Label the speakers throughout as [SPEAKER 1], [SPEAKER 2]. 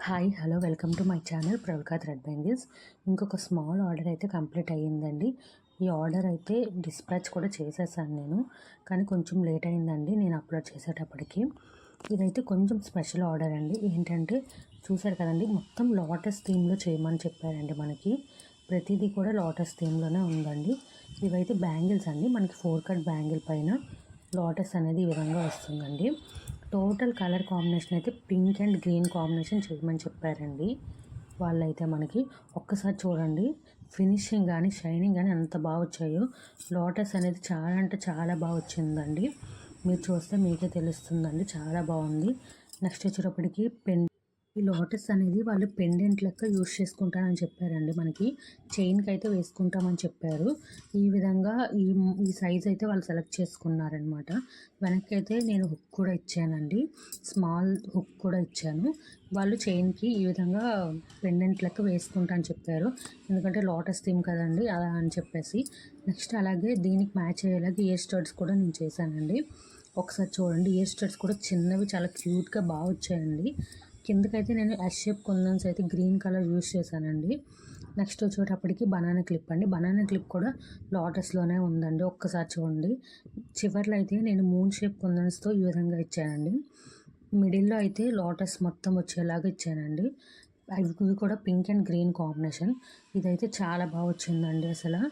[SPEAKER 1] Hi hello welcome to my channel Pravalika thread bangles. ఇంకొక small order అయితే complete అయ్యిందండి. ఈ ఆర్డర్ అయితే డిస్పాచ్ కూడా చేసేసాను నేను, కానీ కొంచెం లేట్ అయిందండి నేను అప్లోడ్ చేసేటప్పటికి. ఇదైతే కొంచెం స్పెషల్ ఆర్డర్ అండి. ఏంటంటే చూసారు కదండి, మొత్తం లోటస్ థీమ్లో చేయమని చెప్పారండి. మనకి ప్రతిదీ కూడా లోటస్ థీమ్లోనే ఉందండి. ఇవైతే బ్యాంగిల్స్ అండి. మనకి 4 కట్ బ్యాంగిల్ పైన లోటస్ అనేది ఈ విధంగా వస్తుందండి. టోటల్ కలర్ కాంబినేషన్ అయితే పింక్ అండ్ గ్రీన్ కాంబినేషన్ చేయమని చెప్పారండి వాళ్ళైతే. మనకి ఒక్కసారి చూడండి, ఫినిషింగ్ కానీ షైనింగ్ కానీ ఎంత బాగా వచ్చాయో. లోటస్ అనేది చాలా అంటే చాలా బాగా వచ్చిందండి. మీరు చూస్తే మీకే తెలుస్తుందండి, చాలా బాగుంది. నెక్స్ట్ వచ్చేటప్పటికి ఈ లోటస్ అనేది వాళ్ళు పెండెంట్ లెక్క యూజ్ చేసుకుంటారని చెప్పారండి. మనకి చైన్కి అయితే వేసుకుంటామని చెప్పారు. ఈ విధంగా ఈ సైజ్ అయితే వాళ్ళు సెలెక్ట్ చేసుకున్నారనమాట. వెనక్కి అయితే నేను హుక్ కూడా ఇచ్చానండి, స్మాల్ హుక్ కూడా ఇచ్చాను. వాళ్ళు చైన్కి ఈ విధంగా పెండెంట్ లెక్క వేసుకుంటా అని చెప్పారు, ఎందుకంటే లోటస్ థీమ్ కదండి అలా అని చెప్పేసి. నెక్స్ట్ అలాగే దీనికి మ్యాచ్ అయ్యేలాగా ఇయర్ స్టడ్స్ కూడా నేను చేశానండి. ఒకసారి చూడండి, ఇయర్ స్టడ్స్ కూడా చిన్నవి చాలా క్యూట్గా బాగా వచ్చాయండి. కిందకైతే నేను ఎస్ షేప్ కుందన్స్ అయితే గ్రీన్ కలర్ యూజ్ చేశానండి. నెక్స్ట్ వచ్చేటప్పటికి బనానా క్లిప్ అండి. బనానా క్లిప్ కూడా లోటస్లోనే ఉందండి. ఒక్కసారి చూడండి, చివర్లో అయితే నేను మూన్ షేప్ కుందన్స్తో ఈ విధంగా ఇచ్చానండి. మిడిల్లో అయితే లోటస్ మొత్తం వచ్చేలాగా ఇచ్చానండి. ఇవి కూడా పింక్ అండ్ గ్రీన్ కాంబినేషన్. ఇదైతే చాలా బాగా వచ్చిందండి. అసలు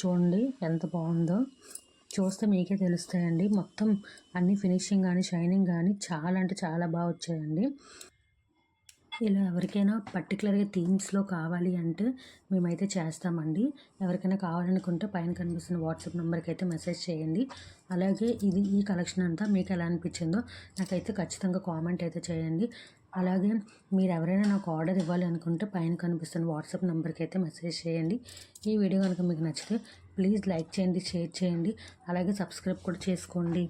[SPEAKER 1] చూడండి ఎంత బాగుందో, చూస్తే మీకే తెలుస్తాయండి. మొత్తం అన్ని ఫినిషింగ్ కానీ షైనింగ్ కానీ చాలా అంటే చాలా బాగా వచ్చాయండి. ఇలా ఎవరికైనా పర్టికులర్గా థీమ్స్లో కావాలి అంటే మేమైతే చేస్తామండి. ఎవరికైనా కావాలనుకుంటే పైన కనిపిస్తున్న వాట్సాప్ నెంబర్కి అయితే మెసేజ్ చేయండి. అలాగే ఈ కలెక్షన్ అంతా మీకు ఎలా అనిపించిందో నాకైతే ఖచ్చితంగా కామెంట్ అయితే చేయండి. అలాగే మీరు ఎవరైనా నాకు ఆర్డర్ ఇవ్వాలి అనుకుంటే పైన కనిపిస్తున్న వాట్సాప్ నెంబర్కి అయితే మెసేజ్ చేయండి. ఈ వీడియో కనుక మీకు నచ్చితే ప్లీజ్ లైక్ చేయండి, షేర్ చేయండి, అలాగే సబ్స్క్రైబ్ కూడా చేసుకోండి.